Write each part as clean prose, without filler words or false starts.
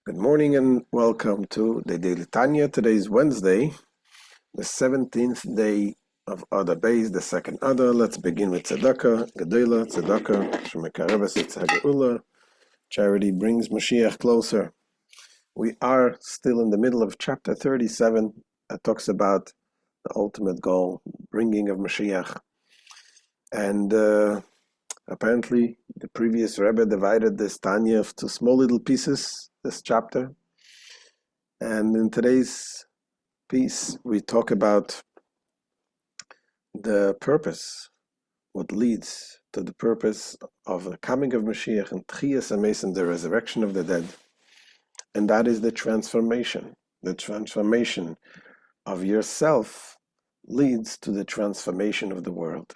Good morning and welcome to the Daily Tanya. Today is Wednesday, the 17th day of Adar Bays, the second Adar. Let's begin with Tzedakah, Gedola, Tzedakah, Shemekareves Tzedakah. Charity brings Mashiach closer. We are still in the middle of chapter 37 that talks about the ultimate goal, bringing of Mashiach. And apparently the previous Rebbe divided this Tanya into small little pieces, this chapter. And in today's piece, we talk about the purpose, what leads to the purpose of the coming of Mashiach and Tchias HaMesim, the resurrection of the dead. And that is the transformation. The transformation of yourself leads to the transformation of the world.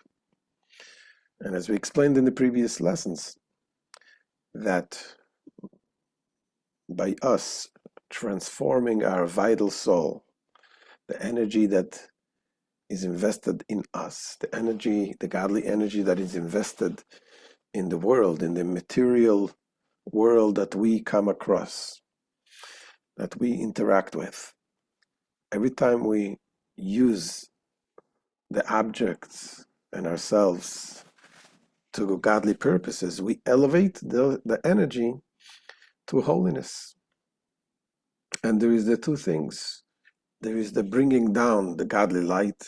And as we explained in the previous lessons, that by us transforming our vital soul, the energy that is invested in us, the energy, the godly energy that is invested in the world, in the material world that we come across, that we interact with. Every time we use the objects and ourselves to godly purposes, we elevate the energy to holiness. And there is the two things. There is the bringing down the godly light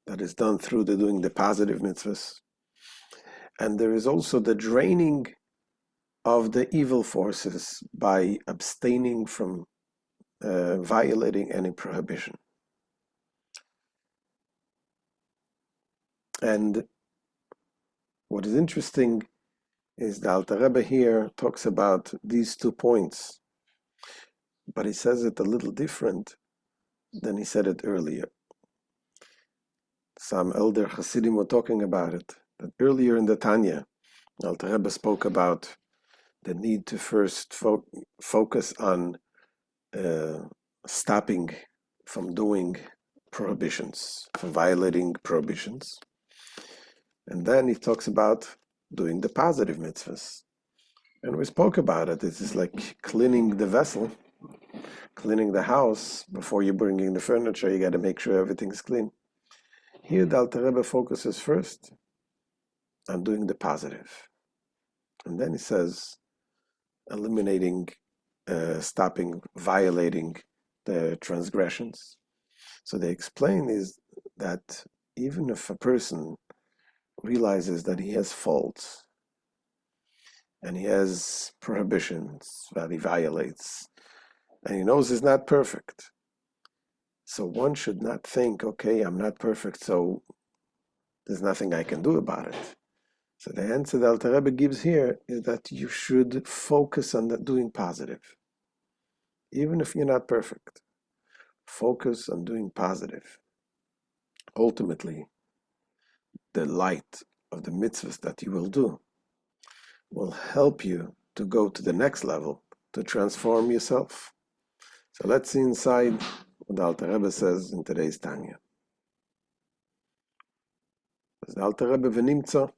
that is done through doing the positive mitzvahs. And there is also the draining of the evil forces by abstaining from violating any prohibition. And what is interesting is the Alter Rebbe here talks about these 2 points, but he says it a little different than he said it earlier. Some elder Hasidim were talking about it, that earlier in the Tanya, Alter Rebbe spoke about the need to first focus on stopping from doing prohibitions, from violating prohibitions. And then he talks about doing the positive mitzvahs. And we spoke about it. This is like cleaning the vessel, cleaning the house. Before you bring in the furniture, you got to make sure everything's clean. Here, the Alter Rebbe focuses first on doing the positive. And then he says, eliminating, stopping, violating the transgressions. So they explain is that even if a person realizes that he has faults and he has prohibitions that he violates, and he knows he's not perfect, so one should not think, okay, I'm not perfect, so there's nothing I can do about it. So the answer that Alter Rebbe gives here is that you should focus on doing positive. Even if you're not perfect, focus on doing positive. Ultimately, the light of the mitzvahs that you will do will help you to go to the next level, to transform yourself. So let's see inside what the Alter Rebbe says in today's Tanya. As the Alter Rebbe v'nimtza,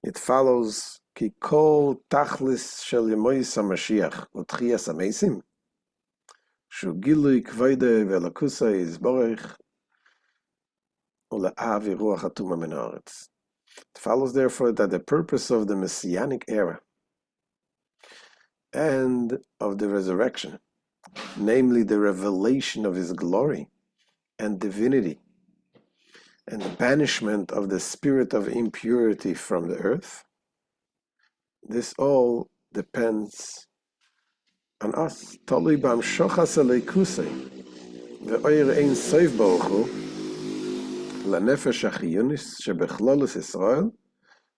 it follows ki kol tachlis shel yemois HaMashiach u'tchias HaMesim shu gilui kvoide ve'elakusai yizborech u'la'avi ruach hatuma min haaretz. It follows therefore that the purpose of the Messianic era and of the resurrection, namely the revelation of his glory and divinity and the banishment of the spirit of impurity from the earth, this all depends on us. Tolui b'amshochas halekusei ve'oyer ein sof baruch hu lanefesh hachiyunis shebechlolus Yisrael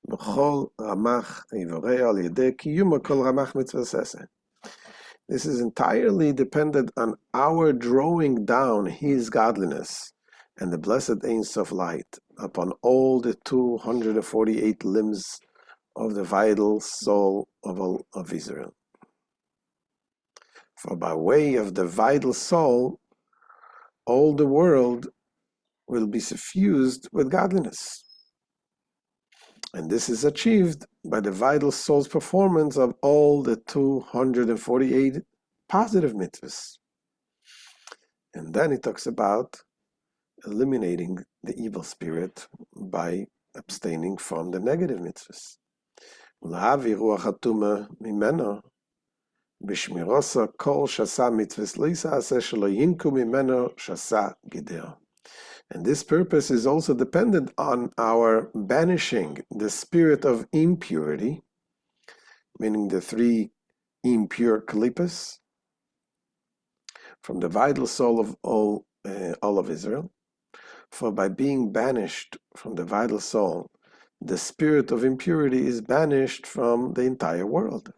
b'chol ramach ivorei al yedei kiyuma kol ramach mitzvos eseh. This is entirely dependent on our drawing down his godliness and the blessed Ein Sof light upon all the 248 limbs of the vital soul of Israel. For by way of the vital soul, all the world will be suffused with godliness. And this is achieved by the vital soul's performance of all the 248 positive mitzvahs. And then he talks about eliminating the evil spirit by abstaining from the negative mitzvahs. ולהעביר רוח הטומאה ממנו בשמירוסו כל שעשה מצווה לא יעשה שלא ינקו ממנו שעשה גידר. And this purpose is also dependent on our banishing the spirit of impurity, meaning the three impure klippas, from the vital soul of all of Israel. For by being banished from the vital soul, the spirit of impurity is banished from the entire world.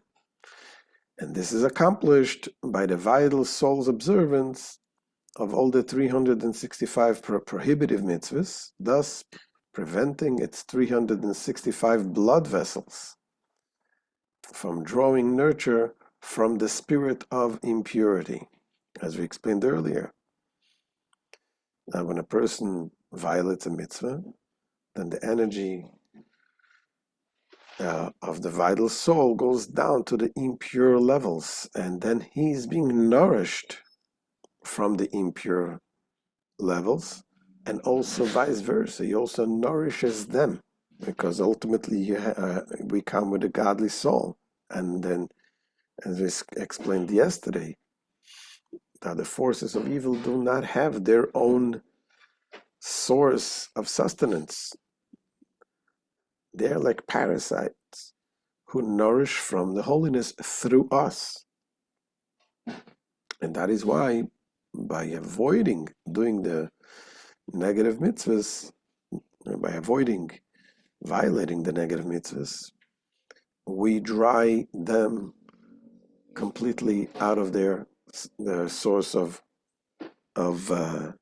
And this is accomplished by the vital soul's observance of all the 365 prohibitive mitzvahs, thus preventing its 365 blood vessels from drawing nurture from the spirit of impurity, as we explained earlier. Now, when a person violates a mitzvah, then the energy of the vital soul goes down to the impure levels, and then he's being nourished from the impure levels, and also vice versa. He also nourishes them, because ultimately we come with a godly soul. And then, as we explained yesterday, that the forces of evil do not have their own source of sustenance. They're like parasites who nourish from the holiness through us. And that is why, by avoiding doing the negative mitzvahs, by avoiding violating the negative mitzvahs, we dry them completely out of their source of the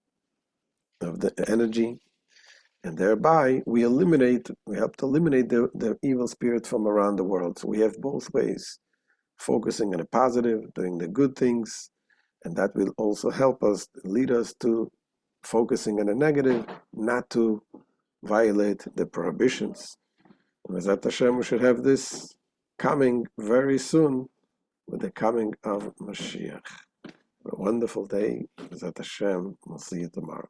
energy, and thereby we help to eliminate the evil spirit from around the world. So we have both ways, focusing on the positive, doing the good things, and that will also help us, lead us to focusing on the negative, not to violate the prohibitions. B'ezrat Hashem, we should have this coming very soon with the coming of Mashiach. A wonderful day. B'ezrat Hashem. We'll see you tomorrow.